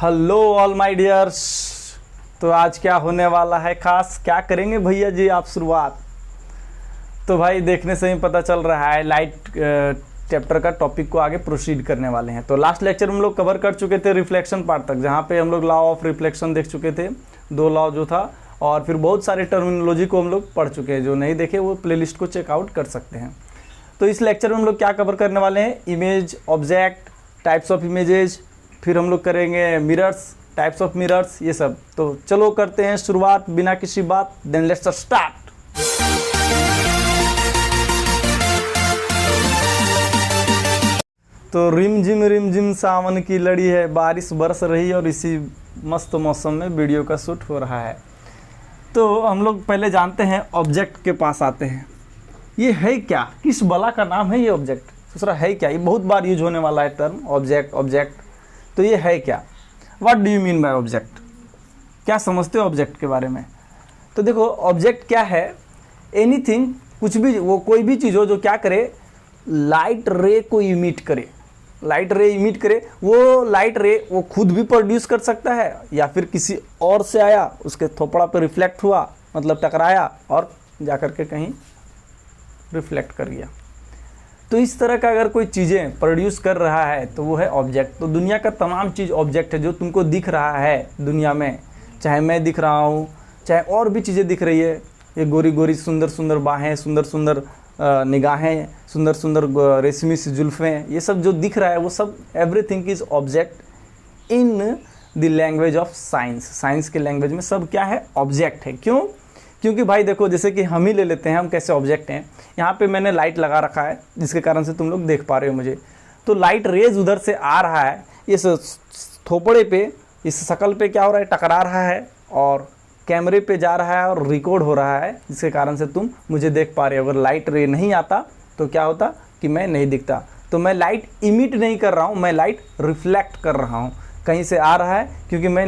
Hello all my dears. तो आज क्या होने वाला है खास, क्या करेंगे भैया जी आप शुरुआत। तो भाई देखने से ही पता चल रहा है लाइट चैप्टर का टॉपिक को आगे प्रोसीड करने वाले हैं। तो लास्ट लेक्चर हम लोग कवर कर चुके थे रिफ्लेक्शन पार्ट तक, जहाँ पे हम लोग लॉ ऑफ रिफ्लेक्शन देख चुके थे, 2 लॉ जो था, और फिर बहुत सारे टर्मिनोलॉजी को हम लोग पढ़ चुके हैं। जो नहीं देखे वो प्लेलिस्ट को चेकआउट कर सकते हैं। तो इस लेक्चर में हम लोग क्या कवर करने वाले हैं, image, object, types of images, फिर हम लोग करेंगे मिरर्स, टाइप्स ऑफ मिरर्स, ये सब। तो चलो करते हैं शुरुआत बिना किसी बात, देन लेट्स स्टार्ट। तो रिम झिम सावन की लड़ी है, बारिश बरस रही है और इसी मस्त मौसम में वीडियो का शूट हो रहा है। तो हम लोग पहले जानते हैं, ऑब्जेक्ट के पास आते हैं। ये है क्या, किस बला का नाम है ये ऑब्जेक्ट, दूसरा है क्या। ये बहुत बार यूज होने वाला है टर्म ऑब्जेक्ट ऑब्जेक्ट। तो ये है क्या, what do you mean by object, क्या समझते हो ऑब्जेक्ट के बारे में। तो देखो ऑब्जेक्ट क्या है, एनीथिंग, कुछ भी, वो कोई भी चीज़ हो जो क्या करे, लाइट रे को इमिट करे। लाइट रे इमिट करे, वो लाइट रे वो खुद भी प्रोड्यूस कर सकता है या फिर किसी और से आया, उसके थोपड़ा पे रिफ्लेक्ट हुआ, मतलब टकराया और जाकर के कहीं रिफ्लेक्ट कर गया। तो इस तरह का अगर कोई चीज़ें प्रोड्यूस कर रहा है तो वो है ऑब्जेक्ट। तो दुनिया का तमाम चीज़ ऑब्जेक्ट है, जो तुमको दिख रहा है दुनिया में, चाहे मैं दिख रहा हूँ, चाहे और भी चीज़ें दिख रही है। ये गोरी गोरी सुंदर सुंदर बाहें, सुंदर सुंदर निगाहें, सुंदर सुंदर रेशमी सी जुल्फ़ें, ये सब जो दिख रहा है वो सब everything is object in the language of science. Science के लैंग्वेज में सब क्या है, ऑब्जेक्ट है। क्यों, क्योंकि भाई देखो, जैसे कि हम ही ले लेते हैं, हम कैसे ऑब्जेक्ट हैं। यहाँ पे मैंने लाइट लगा रखा है जिसके कारण से तुम लोग देख पा रहे हो मुझे। तो लाइट रेज उधर से आ रहा है, इस थोपड़े पे, इस शकल पे क्या हो रहा है, टकरा रहा है और कैमरे पे जा रहा है और रिकॉर्ड हो रहा है, जिसके कारण से तुम मुझे देख पा रहे हो। अगर लाइट रे नहीं आता तो क्या होता कि मैं नहीं दिखता। तो मैं लाइट इमिट नहीं कर रहा हूँ, मैं लाइट रिफ्लेक्ट कर रहा हूँ, कहीं से आ रहा है। क्योंकि मैं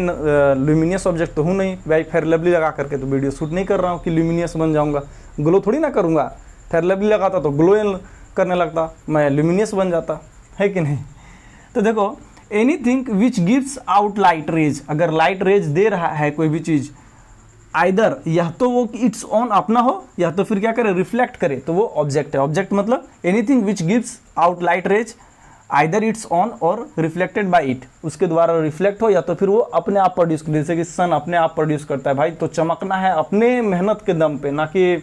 ल्यूमिनियस ऑब्जेक्ट तो हूँ नहीं भाई, फेयर लवली लगा करके तो वीडियो शूट नहीं कर रहा हूँ कि ल्यूमिनियस बन जाऊँगा, ग्लो थोड़ी ना करूँगा। फेयर लवली लगाता तो ग्लो करने लगता, मैं ल्यूमिनियस बन जाता, है कि नहीं। तो देखो, anything which gives out light rays, अगर लाइट रेज दे रहा है कोई भी चीज़, आइदर या तो वो इट्स ऑन अपना हो या तो फिर क्या करे, रिफ्लेक्ट करे, तो वो ऑब्जेक्ट है। ऑब्जेक्ट मतलब anything which gives out light rays, either it's on और रिफ्लेक्टेड बाय इट, उसके द्वारा रिफ्लेक्ट हो या तो फिर वो अपने आप प्रोड्यूस करे, जैसे कि सन अपने आप प्रोड्यूस करता है। भाई तो चमकना है अपने मेहनत के दम पे, ना कि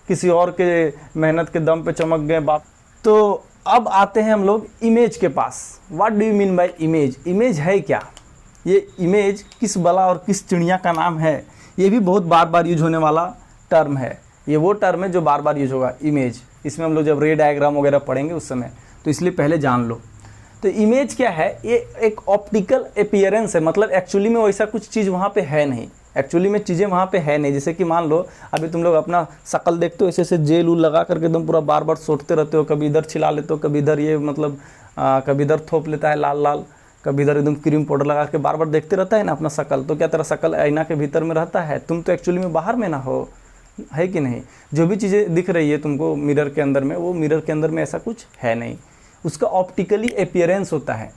किसी और के मेहनत के दम पे चमक गए बाप। तो अब आते हैं हम लोग इमेज के पास। What do you mean by image, image है क्या, ये इमेज किस बला और किस चिड़िया का नाम है। ये भी बहुत बार बार यूज होने वाला टर्म है। ये वो टर्म है जो बार बार यूज होगा, इमेज। इसमें हम लोग जब रे डायग्राम वगैरह पढ़ेंगे उस समय, तो इसलिए पहले जान लो। तो इमेज क्या है, ये एक ऑप्टिकल अपीयरेंस है, मतलब एक्चुअली में वैसा कुछ चीज़ वहाँ पे है नहीं, एक्चुअली में चीज़ें वहाँ पे है नहीं। जैसे कि मान लो अभी तुम लोग अपना शकल देखते हो, ऐसे ऐसे जेल उल लगा करके एकदम पूरा बार बार सोचते रहते हो, कभी इधर छिला लेते हो, कभी इधर, ये मतलब कभी इधर थोप लेता है लाल लाल, कभी इधर एकदम क्रीम पाउडर लगा के बार बार देखते रहता है ना अपना शकल। तो क्या तेरा शकल आईना के भीतर में रहता है, तुम तो एक्चुअली में बाहर में ना हो, है कि नहीं। जो भी चीज़ें दिख रही है तुमको मिरर के अंदर में, वो मिरर के अंदर में ऐसा कुछ है नहीं, उसका ऑप्टिकली अपीयरेंस होता है।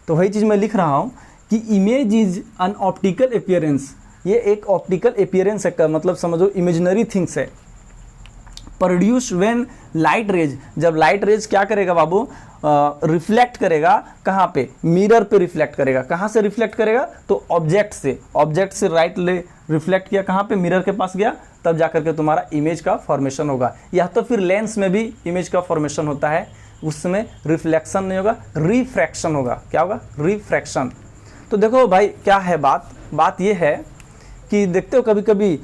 तो वही चीज़ मैं लिख रहा हूँ कि image is an optical appearance, ये एक ऑप्टिकल अपीयरेंस है, मतलब समझो इमेजिनरी थिंग्स है। प्रोड्यूस व्हेन लाइट रेज, जब लाइट रेज क्या करेगा बाबू, रिफ्लेक्ट करेगा, कहाँ पे, मिरर पे रिफ्लेक्ट करेगा। कहाँ से रिफ्लेक्ट करेगा, तो ऑब्जेक्ट से, ऑब्जेक्ट से राइट ले रिफ्लेक्ट किया, कहाँ पे, मिरर के पास गया, तब जाकर के तुम्हारा इमेज का फॉर्मेशन होगा। या तो फिर लेंस में भी इमेज का फॉर्मेशन होता है, उस समय रिफ्लेक्शन नहीं होगा, रिफ्रैक्शन होगा। क्या होगा, रिफ्रैक्शन। तो देखो भाई क्या है बात ये है कि देखते हो कभी कभी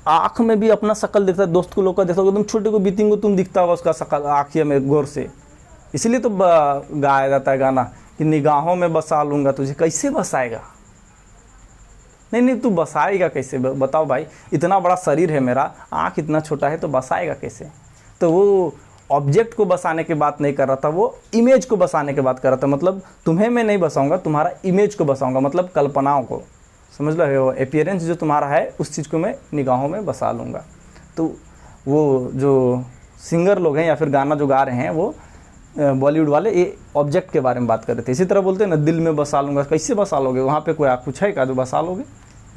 आँख में भी अपना शकल दिखता है, दोस्त को लोग का देखा तुम, छोटे को बीतिंग को तुम दिखता होगा उसका शकल आँखिया में गौर से। इसीलिए तो गाया जाता है गाना कि निगाहों में बसा लूँगा तुझे। कैसे बसाएगा, नहीं तू बसाएगा कैसे, बताओ भाई। इतना बड़ा शरीर है मेरा, आँख इतना छोटा है, तो बसाएगा कैसे। तो वो ऑब्जेक्ट को बसाने की बात नहीं कर रहा था, वो इमेज को बसाने की बात कर रहा था। मतलब तुम्हें मैं नहीं बसाऊंगा, तुम्हारा इमेज को बसाऊंगा, मतलब कल्पनाओं को, समझ लो। अपीयरेंस जो तुम्हारा है उस चीज़ को मैं निगाहों में बसा लूँगा। तो वो जो सिंगर लोग हैं या फिर गाना जो गा रहे हैं, वो बॉलीवुड वाले ये ऑब्जेक्ट के बारे में बात कर रहे थे। इसी तरह बोलते हैं ना, दिल में बसा लूँगा, कैसे बसा लोगे? वहाँ पे कोई कुछ है क्या जो बसा लोगे?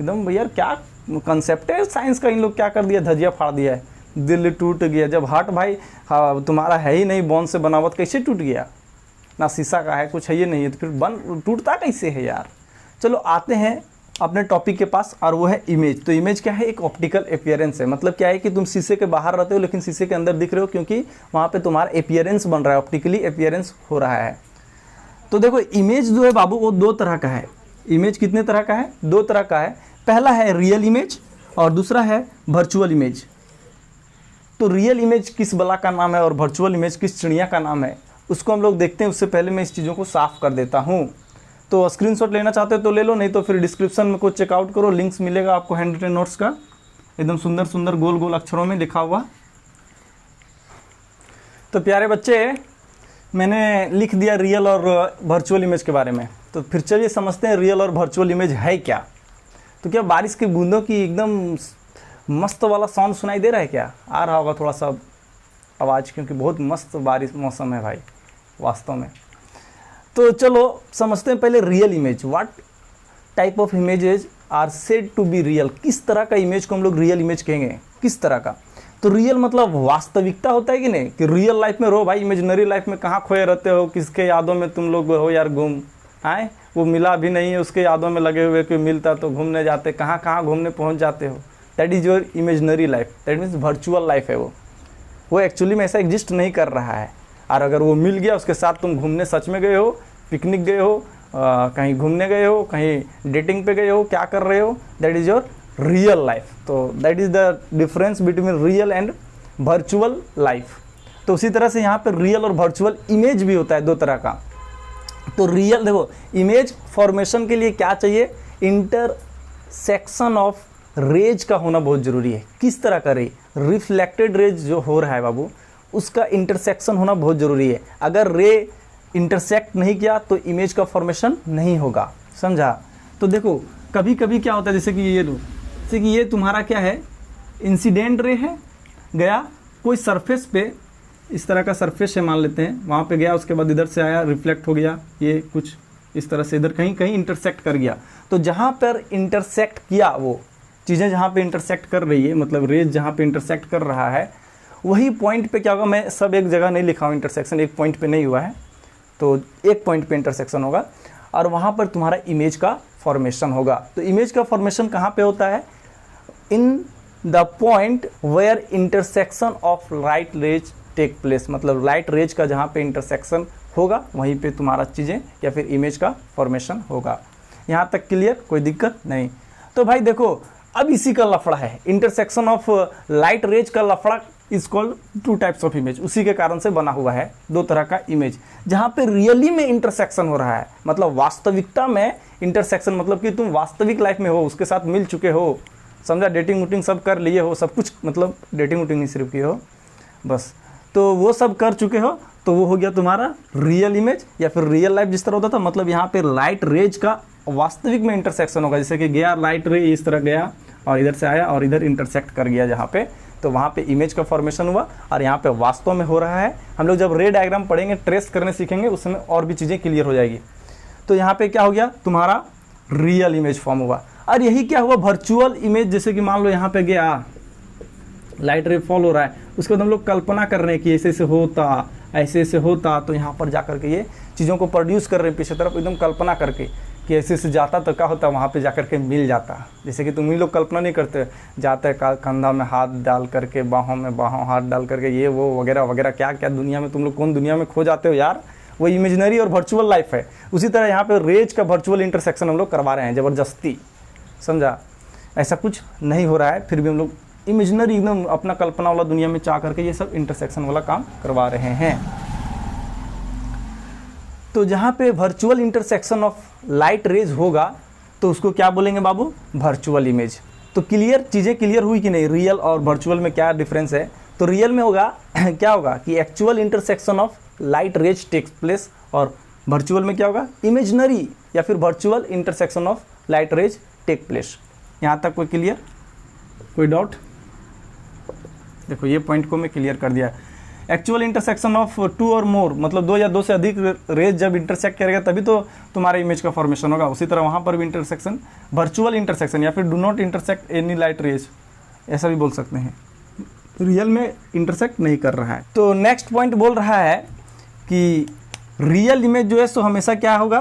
एकदम भैया क्या कंसेप्ट है साइंस का, इन लोग क्या कर दिया, धजिया फाड़ दिया है, दिल टूट गया। जब हार्ट भाई हाँ तुम्हारा है ही नहीं, बोन से बना हुआ, कैसे टूट गया? ना शीशा का है, कुछ है ही नहीं है, तो फिर टूटता कैसे है यार? चलो आते हैं अपने टॉपिक के पास, और वो है इमेज। तो इमेज क्या है? एक ऑप्टिकल अपीयरेंस है। मतलब क्या है कि तुम शीशे के बाहर रहते हो लेकिन शीशे के अंदर दिख रहे हो, क्योंकि वहाँ पे तुम्हारा अपीयरेंस बन रहा है, ऑप्टिकली अपीयरेंस हो रहा है। तो देखो इमेज जो है बाबू वो दो तरह का है। इमेज कितने तरह का है? दो तरह का है। पहला है रियल इमेज और दूसरा है वर्चुअल इमेज। तो रियल इमेज किस बला का नाम है और वर्चुअल इमेज किस चिड़िया का नाम है, उसको हम लोग देखते हैं। उससे पहले मैं इस चीज़ों को साफ कर देता हूँ। तो स्क्रीनशॉट लेना चाहते हो तो ले लो, नहीं तो फिर डिस्क्रिप्शन में कुछ चेकआउट करो, लिंक्स मिलेगा आपको हैंड रिटन नोट्स का, एकदम सुंदर सुंदर गोल गोल अक्षरों में लिखा हुआ। तो प्यारे बच्चे, मैंने लिख दिया रियल और वर्चुअल इमेज के बारे में। तो फिर चलिए समझते हैं रियल और वर्चुअल इमेज है क्या। तो क्या बारिश की बूंदों की एकदम मस्त वाला साउंड सुनाई दे रहा है क्या? आ रहा होगा थोड़ा सा आवाज़, क्योंकि बहुत मस्त बारिश मौसम है भाई वास्तव में। तो चलो समझते हैं पहले real image. What type of images are said to be real? किस तरह का इमेज को हम लोग रियल इमेज कहेंगे? किस तरह का? तो रियल मतलब वास्तविकता होता है कि नहीं, कि रियल लाइफ में रहो भाई, इमेजिनरी लाइफ में कहाँ खोए रहते हो, किसके यादों में तुम लोग हो यार गुम आए, वो मिला भी नहीं है, उसके यादों में लगे हुए, कोई मिलता तो घूमने जाते, कहाँ कहाँ घूमने पहुँच जाते हो। That is your imaginary life, that means virtual life है। वो एक्चुअली में ऐसा एग्जिस्ट नहीं कर रहा है। और अगर वो मिल गया, उसके साथ तुम घूमने सच में गए हो, पिकनिक गए हो, कहीं घूमने गए हो, कहीं डेटिंग पे गए हो, क्या कर रहे हो, that is your real life. तो that is the difference between real and virtual life. तो उसी तरह से यहाँ पर रियल और वर्चुअल इमेज भी होता है, दो तरह का। तो रियल देखो, इमेज फॉर्मेशन के लिए क्या चाहिए? इंटरसेक्शन ऑफ रेज का होना बहुत ज़रूरी है। किस तरह का रे? रिफ्लेक्टेड रेज जो हो रहा है बाबू, उसका इंटरसेक्शन होना बहुत ज़रूरी है। अगर रे इंटरसेक्ट नहीं किया तो इमेज का फॉर्मेशन नहीं होगा, समझा? तो देखो कभी कभी क्या होता है, जैसे कि ये लो, जैसे कि ये तुम्हारा क्या है, इंसिडेंट रे है, गया कोई सरफेस पे, इस तरह का सरफेस है मान लेते हैं, वहाँ पे गया, उसके बाद इधर से आया, रिफ्लेक्ट हो गया, ये कुछ इस तरह से इधर कहीं कहीं इंटरसेक्ट कर गया। तो जहाँ पर इंटरसेक्ट किया, वो चीज़ें जहाँ पे इंटरसेक्ट कर रही है, मतलब रेज जहाँ पे इंटरसेक्ट कर रहा है, वही पॉइंट पे क्या होगा, मैं सब एक जगह नहीं लिखा हूँ, इंटरसेक्शन एक पॉइंट पे नहीं हुआ है, तो एक पॉइंट पे इंटरसेक्शन होगा और वहाँ पर तुम्हारा इमेज का फॉर्मेशन होगा। तो इमेज का फॉर्मेशन कहाँ पे होता है? In the point where intersection of light rays take place, मतलब लाइट रेज का जहाँ पे इंटरसेक्शन होगा वहीं पे तुम्हारा चीज़ें या फिर इमेज का फॉर्मेशन होगा। यहाँ तक क्लियर? कोई दिक्कत नहीं। तो भाई देखो, अब इसी का लफड़ा है, इंटरसेक्शन ऑफ लाइट रेज का लफड़ा is called two types of image. उसी के कारण से बना हुआ है दो तरह का इमेज, जहाँ पे रियली में इंटरसेक्शन हो रहा है, मतलब वास्तविकता में इंटरसेक्शन, मतलब कि तुम वास्तविक लाइफ में हो, उसके साथ मिल चुके हो, समझा, डेटिंग वुटिंग सब कर लिए हो, सब कुछ, मतलब डेटिंग वुटिंग नहीं सिर्फ किए हो बस, तो वो सब कर चुके हो, तो वो हो गया तुम्हारा रियल इमेज या फिर रियल लाइफ जिस तरह होता था। मतलब यहाँ पे लाइट रेज का वास्तविक में इंटरसेक्शन होगा, जैसे कि गया लाइट रे इस तरह गया और इधर से आया और इधर इंटरसेक्ट कर गया जहाँ पे, तो वहाँ पे इमेज का फॉर्मेशन हुआ और यहाँ पे वास्तव में हो रहा है। हम लोग जब रे डायग्राम पढ़ेंगे, ट्रेस करने सीखेंगे, उसमें और भी चीज़ें क्लियर हो जाएगी। तो यहाँ पे क्या हो गया, तुम्हारा रियल इमेज फॉर्म हुआ। और यही क्या हुआ, वर्चुअल इमेज, जैसे कि मान लो यहाँ पे गया लाइट रे फॉल हो रहा है, उसके बाद हम लोग कल्पना कर रहे हैं कि ऐसे ऐसे होता, ऐसे ऐसे होता, तो यहाँ पर जा करके ये चीज़ों को प्रोड्यूस कर रहे हैं पीछे तरफ, एकदम कल्पना करके कि ऐसे ऐसे जाता तो क्या होता, वहाँ पे जा करके मिल जाता। जैसे कि तुम ही लोग कल्पना नहीं करते, जाते कंधा में हाथ डाल करके, बाहों में बाहों हाथ डाल करके, ये वो वगैरह वगैरह, क्या क्या दुनिया में तुम लोग कौन दुनिया में खो जाते हो यार, वो इमेजिनरी और वर्चुअल लाइफ है। उसी तरह यहाँ पे रेज का वर्चुअल इंटरसेक्शन हम लोग करवा रहे हैं ज़बरदस्ती, समझा? ऐसा कुछ नहीं हो रहा है, फिर भी हम लोग इमेजिनरी एकदम अपना कल्पना वाला दुनिया में चाह करके ये सब इंटरसेक्शन वाला काम करवा रहे हैं। तो जहाँ पे virtual intersection of light raise होगा तो उसको क्या बोलेंगे बाबू, वर्चुअल इमेज। तो क्लियर, चीज़ें क्लियर हुई कि नहीं, रियल और वर्चुअल में क्या डिफरेंस है? तो रियल में होगा क्या होगा कि actual intersection of light rays takes place, और वर्चुअल में क्या होगा, इमेजिनरी या फिर virtual intersection of light rays take place. यहाँ तक कोई क्लियर, कोई डाउट? देखो ये पॉइंट को मैं क्लियर कर दिया। एक्चुअल इंटरसेक्शन ऑफ टू और मोर, मतलब दो या दो से अधिक रेज जब इंटरसेक्ट करेगा तभी तो तुम्हारा इमेज का फॉर्मेशन होगा। उसी तरह वहाँ पर भी इंटरसेक्शन, वर्चुअल इंटरसेक्शन या फिर do not intersect any light rays, ऐसा भी बोल सकते हैं, रियल में इंटरसेक्ट नहीं कर रहा है। तो नेक्स्ट पॉइंट बोल रहा है कि रियल इमेज जो है सो हमेशा क्या होगा,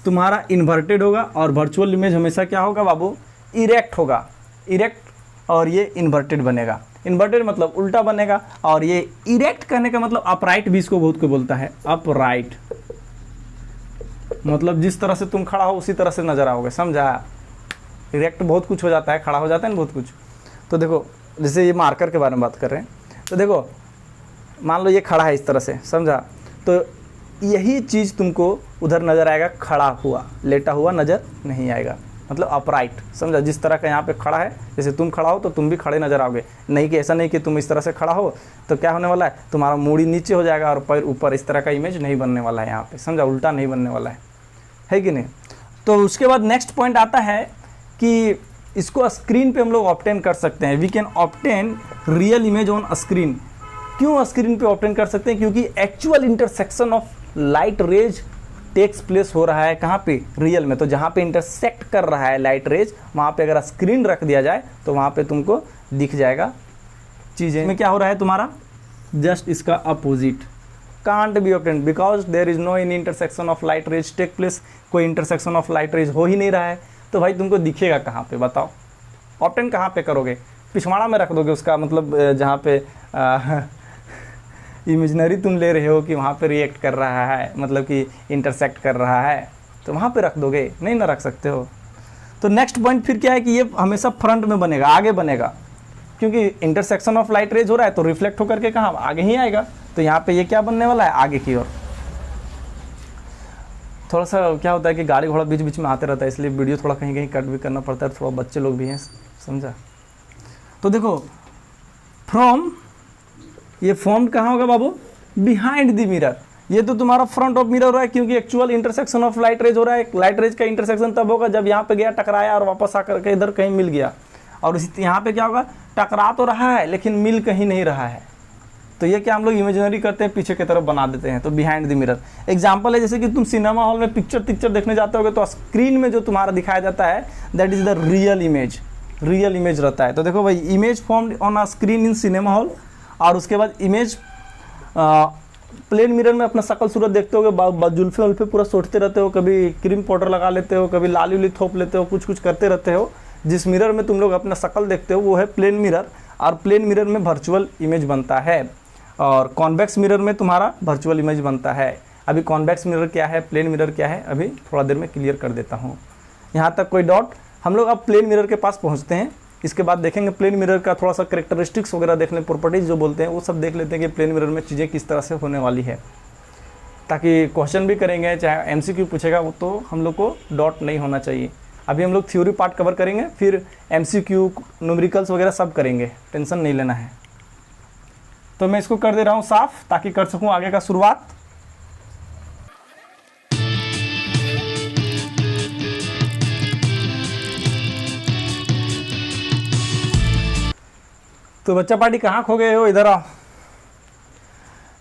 तुम्हारा इन्वर्टेड होगा, और वर्चुअल इमेज हमेशा क्या होगा बाबू, इरेक्ट होगा। इरेक्ट और ये इन्वर्टेड बनेगा। इन्वर्टेड मतलब उल्टा बनेगा, और ये इरेक्ट करने का मतलब अपराइट भी इसको बहुत को बोलता है। अपराइट मतलब जिस तरह से तुम खड़ा हो उसी तरह से नजर आओगे, समझा। इरेक्ट बहुत कुछ हो जाता है, खड़ा हो जाता है ना बहुत कुछ। तो देखो जैसे ये मार्कर के बारे में बात कर रहे हैं, तो देखो मान लो ये खड़ा है इस तरह से, समझा, तो यही चीज़ तुमको उधर नज़र आएगा, खड़ा हुआ, लेटा हुआ नज़र नहीं आएगा, मतलब अपराइट, समझा। जिस तरह का यहाँ पे खड़ा है, जैसे तुम खड़ा हो तो तुम भी खड़े नज़र आओगे, नहीं कि ऐसा नहीं कि तुम इस तरह से खड़ा हो तो क्या होने वाला है, तुम्हारा मूड़ी नीचे हो जाएगा और पैर ऊपर, इस तरह का इमेज नहीं बनने वाला है यहाँ पे, समझा, उल्टा नहीं बनने वाला है कि नहीं। तो उसके बाद नेक्स्ट पॉइंट आता है कि इसको स्क्रीन पे हम लोग ऑब्टेन कर सकते हैं। We can obtain real image on screen. क्यों स्क्रीन पे ऑब्टेन कर सकते हैं, क्योंकि actual intersection of light rays takes place हो रहा है कहाँ पे, रियल में। तो जहाँ पे इंटरसेक्ट कर रहा है लाइट रेज, वहाँ पे अगर स्क्रीन रख दिया जाए तो वहाँ पे तुमको दिख जाएगा चीज़ें में क्या हो रहा है तुम्हारा, जस्ट इसका अपोजिट। Can't be obtain because there is no any intersection of light rays take place. कोई इंटरसेक्शन ऑफ लाइट रेज हो ही नहीं रहा है, तो भाई तुमको दिखेगा कहाँ पे, बताओ। ऑब्टेन कहाँ पे करोगे, पिछवाड़ा में रख दोगे उसका, मतलब जहाँ पे इमेजनरी तुम ले रहे हो कि वहाँ पे रिएक्ट कर रहा है, मतलब कि इंटरसेक्ट कर रहा है, तो वहाँ पे रख दोगे, नहीं ना रख सकते हो। तो नेक्स्ट पॉइंट फिर क्या है कि ये हमेशा फ्रंट में बनेगा, आगे बनेगा, क्योंकि इंटरसेक्शन ऑफ लाइट रेज हो रहा है तो रिफ्लेक्ट होकर के कहाँ, आगे ही आएगा। तो यहाँ पे ये क्या बनने वाला है, आगे की ओर। थोड़ा सा क्या होता है कि गाड़ी घोड़ा बीच बीच में आते रहता है, इसलिए वीडियो थोड़ा कहीं कहीं कट भी करना पड़ता है, थोड़ा बच्चे लोग भी हैं, समझा। तो देखो फ्रॉम, ये फॉर्म कहाँ होगा बाबू, बिहाइंड द मिरर। ये तो तुम्हारा फ्रंट ऑफ मिरर हो रहा है, क्योंकि actual intersection of light rays हो रहा है। लाइट रेज का इंटरसेक्शन तब होगा जब यहाँ पे गया, टकराया और वापस आकर के इधर कहीं मिल गया। और इसी यहाँ पे क्या होगा, टकरा तो रहा है लेकिन मिल कहीं नहीं रहा है। तो ये क्या हम लोग इमेजिनरी करते हैं, पीछे की तरफ बना देते हैं, तो बिहाइंड द मिरर। एग्जाम्पल है जैसे कि तुम सिनेमा हॉल में पिक्चर देखने जाते होगे, तो स्क्रीन में जो तुम्हारा दिखाया जाता है that is the real image, real image रहता है। तो देखो भाई, image formed on a screen in cinema hall, और उसके बाद इमेज प्लेन मिरर में अपना शकल सूरत देखते हो, जुल्फे उल्फे पूरा सोचते रहते हो, कभी क्रीम पाउडर लगा लेते हो, कभी लाली उली थोप लेते हो, कुछ कुछ करते रहते हो। जिस मिरर में तुम लोग अपना शकल देखते हो वो है प्लेन मिरर, और प्लेन मिरर में वर्चुअल इमेज बनता है, और कॉन्वेक्स मिरर में तुम्हारा वर्चुअल इमेज बनता है। अभी कॉन्वेक्स मिरर क्या है, प्लेन मिरर क्या है, अभी थोड़ा देर में क्लियर कर देता हूँ। यहाँ तक कोई डाउट? हम लोग अब प्लेन मिरर के पास पहुँचते हैं, इसके बाद देखेंगे प्लेन मिरर का थोड़ा सा कैरेक्टरिस्टिक्स वगैरह देख लें, प्रॉपर्टीज जो बोलते हैं वो सब देख लेते हैं कि प्लेन मिरर में चीज़ें किस तरह से होने वाली है, ताकि क्वेश्चन भी करेंगे चाहे एमसीक्यू पूछेगा वो तो हम लोग को डॉट नहीं होना चाहिए। अभी हम लोग थ्योरी पार्ट कवर करेंगे, फिर एमसीक्यू न्यूमेरिकल्स वगैरह सब करेंगे, टेंशन नहीं लेना है। तो मैं इसको कर दे रहा हूँ साफ, ताकि कर सकूँ आगे का शुरुआत। तो बच्चा पार्टी कहाँ खो गए हो, इधर आओ।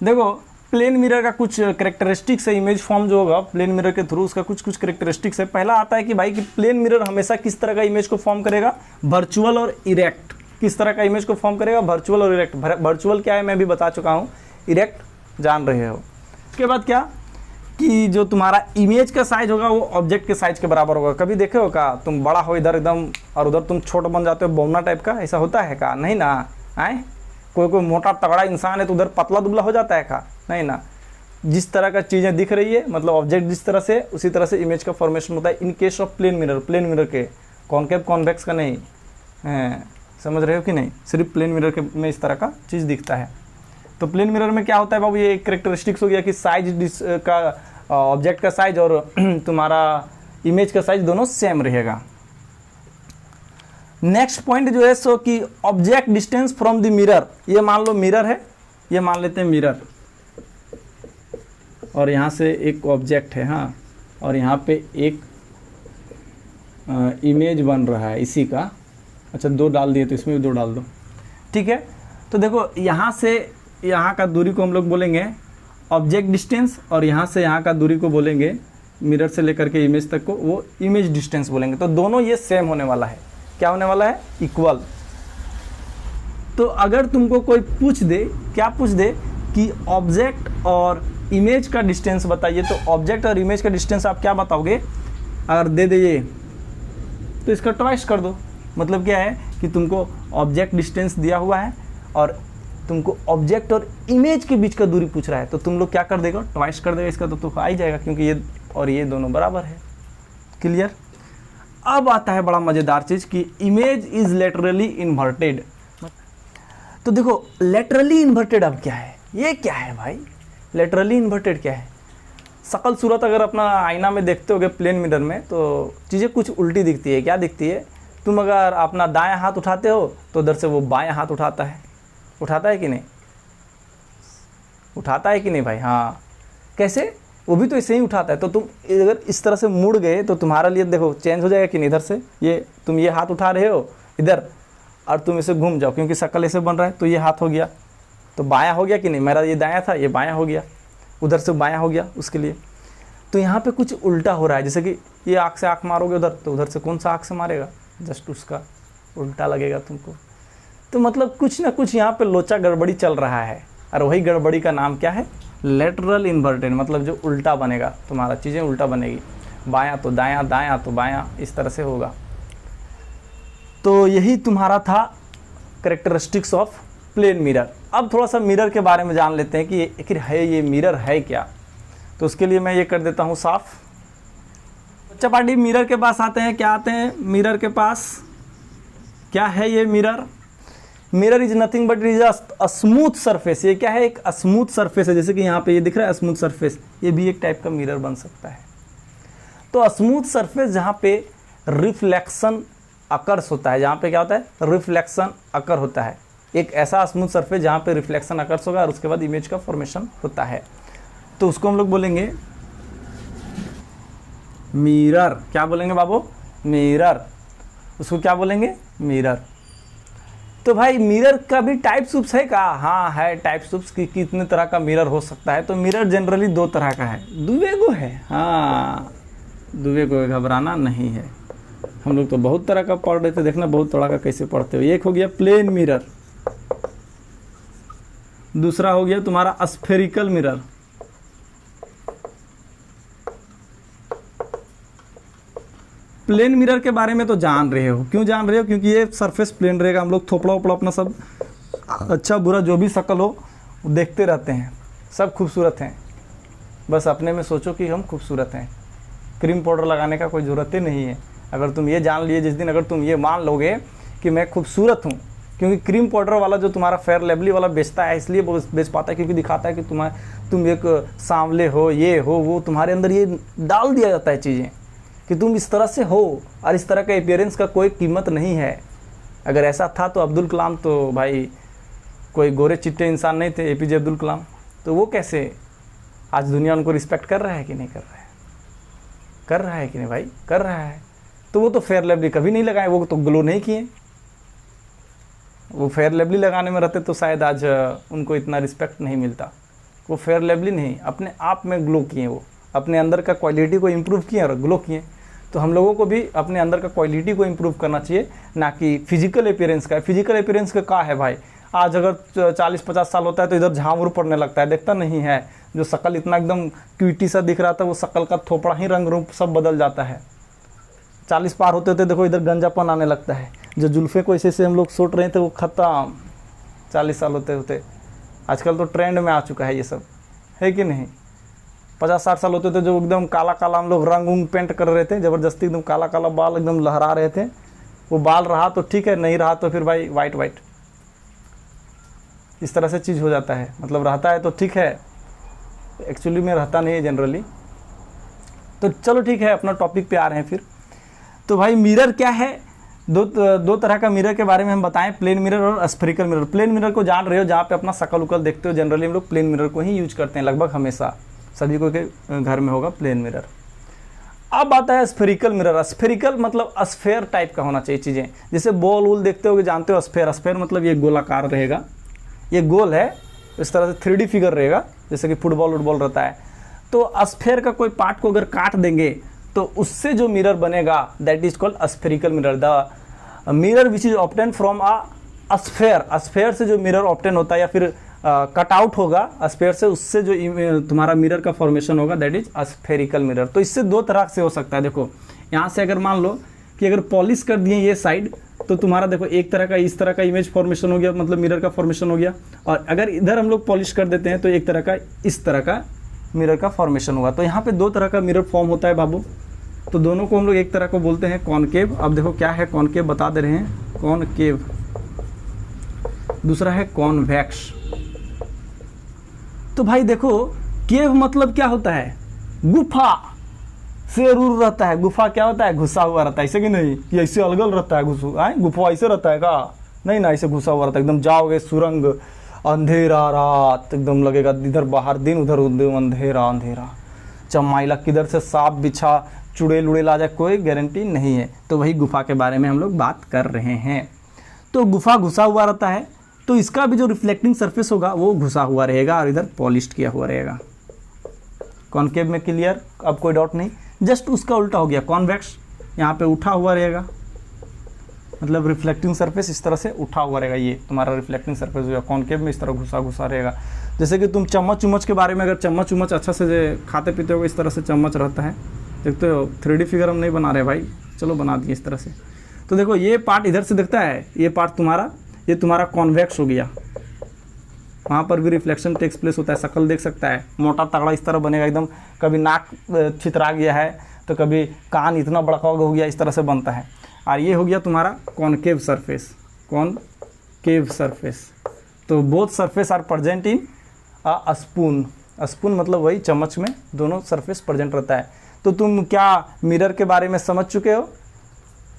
देखो प्लेन मिरर का कुछ करेक्टरिस्टिक्स है, इमेज फॉर्म जो होगा प्लेन मिरर के थ्रू, उसका कुछ कुछ करेक्टरिस्टिक्स है। पहला आता है कि भाई कि प्लेन मिरर हमेशा किस तरह का इमेज को फॉर्म करेगा, वर्चुअल और इरेक्ट। किस तरह का इमेज को फॉर्म करेगा, वर्चुअल और इरेक्ट। वर्चुअल क्या है मैं भी बता चुका हूँ, इरेक्ट जान रहे हो। उसके बाद क्या कि जो तुम्हारा इमेज का साइज होगा वो ऑब्जेक्ट के साइज के बराबर होगा। कभी देखे हो का तुम बड़ा हो इधर एकदम और उधर तुम छोटा बन जाते हो, बौना टाइप का, ऐसा होता है का? नहीं ना। आए कोई मोटा तगड़ा इंसान है तो उधर पतला दुबला हो जाता है का? नहीं ना। जिस तरह का चीज़ें दिख रही है, मतलब ऑब्जेक्ट जिस तरह से, उसी तरह से इमेज का फॉर्मेशन होता है। In case of plane mirror, plane mirror के, कॉनकेव कॉन्वेक्स का नहीं है, समझ रहे हो कि नहीं, सिर्फ प्लेन मिरर के में इस तरह का चीज़ दिखता है। तो प्लेन मिरर में क्या होता है बाबू, ये एक करेक्टरिस्टिक्स हो गया कि साइज का, ऑब्जेक्ट का साइज और तुम्हारा इमेज का साइज दोनों सेम रहेगा। नेक्स्ट पॉइंट जो है सो कि object distance from the mirror. ये मान लो मिरर है, ये मान लेते हैं मिरर, और यहाँ से एक ऑब्जेक्ट है, हाँ, और यहाँ पे एक इमेज बन रहा है इसी का। अच्छा 2 डाल दिए तो इसमें भी 2 डाल दो, ठीक है। तो देखो यहाँ से यहाँ का दूरी को हम लोग बोलेंगे ऑब्जेक्ट डिस्टेंस, और यहाँ से यहाँ का दूरी को बोलेंगे, मिरर से लेकर के इमेज तक को वो इमेज डिस्टेंस बोलेंगे। तो दोनों ये सेम होने वाला है। क्या होने वाला है? इक्वल। तो अगर तुमको कोई पूछ दे, क्या पूछ दे कि ऑब्जेक्ट और इमेज का डिस्टेंस बताइए, तो ऑब्जेक्ट और इमेज का डिस्टेंस आप क्या बताओगे? अगर दे दे ये तो इसका ट्वाइस कर दो। मतलब क्या है कि तुमको ऑब्जेक्ट डिस्टेंस दिया हुआ है और तुमको ऑब्जेक्ट और इमेज के बीच का दूरी पूछ रहा है, तो तुम लोग क्या कर देगा? ट्वाइस कर देगा इसका, तो आ ही जाएगा, क्योंकि ये और ये दोनों बराबर है। क्लियर? अब आता है बड़ा मज़ेदार चीज़ कि इमेज इज़ लेटरली इन्वर्टेड। तो देखो लेटरली इन्वर्टेड अब क्या है? ये क्या है भाई? लेटरली इन्वर्टेड क्या है? शकल सूरत अगर अपना आईना में देखते होगे प्लेन मिरर में, तो चीज़ें कुछ उल्टी दिखती है। क्या दिखती है? तुम अगर अपना दायां हाथ उठाते हो तो उधर से वो बायां हाथ उठाता है। उठाता है कि नहीं? उठाता है कि नहीं भाई? हाँ। कैसे? वो भी तो ऐसे ही उठाता है। तो तुम अगर इस तरह से मुड़ गए तो तुम्हारा लिए देखो चेंज हो जाएगा कि नहीं? इधर से ये तुम ये हाथ उठा रहे हो इधर, और तुम इसे घूम जाओ, क्योंकि शकल ऐसे बन रहा है, तो ये हाथ हो गया, तो बायां हो गया कि नहीं? मेरा ये दायां था, ये बायां हो गया, उधर से बायां हो गया उसके लिए। तो यहाँ पे कुछ उल्टा हो रहा है, जैसे कि ये आँख से आँख मारोगे उधर, तो उधर से कौन सा आँख से मारेगा? जस्ट उसका उल्टा लगेगा तुमको। तो मतलब कुछ ना कुछ यहाँ पे लोचा गड़बड़ी चल रहा है, और वही गड़बड़ी का नाम क्या है? Lateral inverted. मतलब जो उल्टा बनेगा तुम्हारा, चीज़ें उल्टा बनेगी, बायां तो दायां, दायां तो बायां, इस तरह से होगा। तो यही तुम्हारा था कैरेक्टरिस्टिक्स ऑफ प्लेन मिरर। अब थोड़ा सा मिरर के बारे में जान लेते हैं कि आखिर है ये मिरर है क्या। तो उसके लिए मैं ये कर देता हूँ साफ। बच्चा पार्टी मिरर के पास आते हैं। क्या आते हैं मिरर के पास? क्या है ये mirror? Mirror is nothing but is a smooth surface. ये क्या है? एक स्मूथ सरफेस है, जैसे कि यहाँ पे ये दिख रहा है स्मूथ सरफेस, ये भी एक टाइप का मिरर बन सकता है। तो स्मूथ सरफेस जहाँ पे रिफ्लेक्शन अकर्स होता है, जहाँ पे क्या होता है? रिफ्लेक्शन अकर होता है। एक ऐसा स्मूथ सरफेस जहाँ पे रिफ्लेक्शन अकर्स होगा और उसके बाद इमेज का फॉर्मेशन होता है, तो उसको हम लोग बोलेंगे मिरर। क्या बोलेंगे बाबू? मिरर। उसको क्या बोलेंगे? मिरर। तो भाई मिरर का भी टाइप्स उप्स है का? हाँ है, टाइप्स उप्स की कितने तरह का मिरर हो सकता है। तो मिरर जनरली दो तरह का है। दुवेगो है, हाँ दुवेगो, घबराना नहीं है। हम लोग तो बहुत तरह का पढ़ रहे थे, देखना बहुत तरह का कैसे पढ़ते हो। एक हो गया प्लेन मिरर, दूसरा हो गया तुम्हारा स्फेरिकल मिरर। प्लेन मिरर के बारे में तो जान रहे हो। क्यों जान रहे हो? क्योंकि ये सरफेस प्लेन रहेगा। हम लोग थोपड़ा उपड़ा अपना सब अच्छा बुरा जो भी शक्ल हो देखते रहते हैं, सब खूबसूरत हैं। बस अपने में सोचो कि हम खूबसूरत हैं। क्रीम पाउडर लगाने का कोई ज़रूरत ही नहीं है। अगर तुम ये जान लिए जिस दिन, अगर तुम ये मान लोगे कि मैं खूबसूरत हूँ, क्योंकि क्रीम पाउडर वाला जो तुम्हारा फेयर लवली वाला बेचता है, इसलिए बेच पाता है क्योंकि दिखाता है कि तुम एक सांवले हो, ये हो वो, तुम्हारे अंदर ये डाल दिया जाता है चीज़ें कि तुम इस तरह से हो, और इस तरह का अपीयरेंस का कोई कीमत नहीं है। अगर ऐसा था तो अब्दुल कलाम तो भाई कोई गोरे चिट्टे इंसान नहीं थे, एपीजे अब्दुल कलाम। तो वो कैसे आज दुनिया उनको रिस्पेक्ट कर रहा है कि नहीं कर रहा है? कर रहा है कि नहीं भाई? कर रहा है। तो वो तो फेयर लवली कभी नहीं लगाए, वो तो ग्लो नहीं किए। वो फेयर लवली लगाने में रहते तो शायद आज उनको इतना रिस्पेक्ट नहीं मिलता। वो फेयर लवली नहीं, अपने आप में ग्लो किए, वो अपने अंदर का क्वालिटी को इम्प्रूव किए और ग्लो किए। तो हम लोगों को भी अपने अंदर का क्वालिटी को इम्प्रूव करना चाहिए, ना कि फिजिकल अपीयरेंस का। फिजिकल अपीयरेंस का है भाई? आज अगर 40-50 साल होता है तो इधर झामुर पड़ने लगता है, देखता नहीं है? जो शकल इतना एकदम क्यूटी सा दिख रहा था, वो शकल का थोपड़ा ही रंग रूप सब बदल जाता है। 40 पार होते होते देखो इधर गंजापन आने लगता है। जो जुल्फ़े को ऐसे से हम लोग सोच रहे थे वो ख़त्म 40 साल होते होते। आजकल तो ट्रेंड में आ चुका है ये सब, है कि नहीं? 50-60 साल होते थे जो एकदम काला काला हम लोग रंग उंग पेंट कर रहे थे ज़बरदस्ती, एकदम काला काला बाल एकदम लहरा रहे थे। वो बाल रहा तो ठीक है, नहीं रहा तो फिर भाई वाइट वाइट, इस तरह से चीज़ हो जाता है। मतलब रहता है तो ठीक है, एक्चुअली में रहता नहीं है जनरली। तो चलो ठीक है, अपना टॉपिक पे आ रहे हैं फिर। तो भाई मिरर क्या है? दो तरह का मिरर के बारे में हम बताएं, प्लेन मिरर और स्फेरिकल मिरर। प्लेन मिरर को जान रहे हो, जहाँ पे अपना शकल उकल देखते हो। जनरली हम लोग प्लेन मिरर को ही यूज करते हैं, लगभग हमेशा सभी को के घर में होगा प्लेन मिरर। अब आता है स्फेरिकल मिरर। स्फेरिकल मतलब स्फेयर टाइप का होना चाहिए चीज़ें, जैसे बॉल वूल देखते हो, जानते हो स्फेयर। स्फेयर मतलब ये गोलाकार रहेगा, ये गोल है, इस तरह से 3D फिगर रहेगा, जैसे कि फुटबॉल वुटबॉल रहता है। तो स्फेयर का कोई पार्ट को अगर काट देंगे तो उससे जो मिरर बनेगा that is called spherical mirror. The mirror which is obtain from a sphere, sphere से जो मिरर ऑब्टेन होता है या फिर कट आउट होगा स्फेयर से, उससे जो तुम्हारा मिरर का फॉर्मेशन होगा दैट इज स्फेरिकल मिरर। तो इससे दो तरह से हो सकता है। देखो यहाँ से अगर मान लो कि अगर पॉलिश कर दिए ये साइड, तो तुम्हारा देखो एक तरह का इस तरह का इमेज फॉर्मेशन हो गया, मतलब मिरर का फॉर्मेशन हो गया। और अगर इधर हम लोग पॉलिश कर देते हैं तो एक तरह का इस तरह का मिरर का फॉर्मेशन होगा। तो यहाँ पे दो तरह का मिरर फॉर्म होता है बाबू। तो दोनों को हम लोग एक तरह को बोलते हैं कॉनकेव। अब देखो क्या है कॉनकेव, बता दे रहे हैं, कॉनकेव। दूसरा है कॉन्वेक्स। तो भाई देखो केव मतलब क्या होता है, गुफा से रूर रहता है। गुफा क्या होता है, घुसा हुआ रहता है, ऐसे कि नहीं कि ऐसे अलगल रहता है गुफा ऐसे रहता है का, नहीं ना, ऐसे घुसा हुआ रहता है। एकदम जाओगे सुरंग, अंधेरा रात, एकदम लगेगा इधर बाहर दिन उधर अंधेरा अंधेरा, चमाइला किधर से सांप बिछा चुड़ैल उड़ेल आ जाए कोई गारंटी नहीं है। तो वही गुफा के बारे में हम लोग बात कर रहे हैं। तो गुफा घुसा हुआ रहता है, तो इसका भी जो रिफ्लेक्टिंग सरफेस होगा वो घुसा हुआ रहेगा और इधर पॉलिश्ड किया हुआ रहेगा। कॉनकेव में क्लियर, अब कोई डाउट नहीं। जस्ट उसका उल्टा हो गया कॉन्वेक्स, यहाँ पे उठा हुआ रहेगा, मतलब रिफ्लेक्टिंग सरफेस इस तरह से उठा हुआ रहेगा। ये तुम्हारा रिफ्लेक्टिंग सरफेस होगा। कॉनकेव में इस तरह घुसा घुसा रहेगा। जैसे कि तुम चम्मच उम्मच के बारे में, अगर चम्मच उम्मच अच्छा से खाते पीते हो, इस तरह से चम्मच रहता है, देखते हो। 3D फिगर हम नहीं बना रहे भाई, चलो बना दिए इस तरह से। तो देखो ये पार्ट इधर से दिखता है, ये पार्ट तुम्हारा, ये तुम्हारा कॉन्वेक्स हो गया। वहाँ पर भी रिफ्लेक्शन टेक्स प्लेस होता है। शक्ल देख सकता है, मोटा तगड़ा इस तरह बनेगा एकदम। कभी नाक छितरा गया है तो कभी कान इतना बड़ा हो गया, इस तरह से बनता है। और ये हो गया तुम्हारा कॉनकेव सरफेस, कॉनकेव सरफेस। तो both surface are present in a spoon. Spoon मतलब वही चम्मच में दोनों सरफेस प्रेजेंट रहता है। तो तुम क्या मिरर के बारे में समझ चुके हो,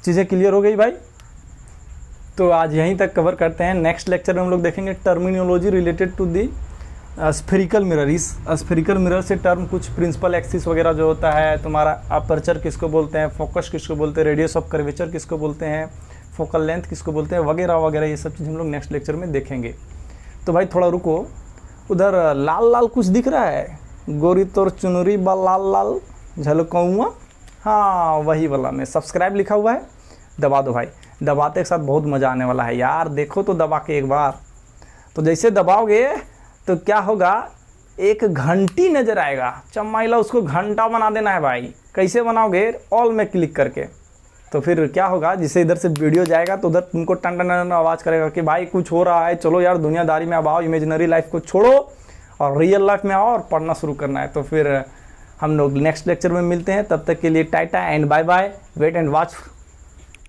चीज़ें क्लियर हो गई भाई। तो आज यहीं तक कवर करते हैं। नेक्स्ट लेक्चर में हम लोग देखेंगे terminology related to the spherical mirror. इस स्फेरिकल मिरर से टर्म कुछ प्रिंसिपल एक्सिस वगैरह जो होता है तुम्हारा, अपर्चर किसको बोलते हैं, फोकस किसको बोलते हैं, रेडियस ऑफ कर्वेचर किसको बोलते हैं, फोकल लेंथ किसको बोलते हैं, वगैरह वगैरह, ये सब चीज़ हम लोग नेक्स्ट लेक्चर में देखेंगे। तो भाई थोड़ा रुको, उधर लाल लाल कुछ दिख रहा है, गोरी तोर चुनरी बा लाल लाल झलकौआ, हाँ वही वाला में सब्सक्राइब लिखा हुआ है, दबा दो भाई। दबाते के साथ बहुत मज़ा आने वाला है यार, देखो तो दबा के एक बार। तो जैसे दबाओगे तो क्या होगा, एक घंटी नज़र आएगा, चमाइला उसको घंटा बना देना है भाई। कैसे बनाओगे, ऑल में क्लिक करके। तो फिर क्या होगा, जिसे इधर से वीडियो जाएगा तो उधर तुमको टन टन टन आवाज़ करेगा कि भाई कुछ हो रहा है, चलो यार दुनियादारी में अब आओ, इमेजिनरी लाइफ को छोड़ो और रियल लाइफ में आओ और पढ़ना शुरू करना है। तो फिर हम लोग नेक्स्ट लेक्चर में मिलते हैं, तब तक के लिए tata and bye bye. Wait and watch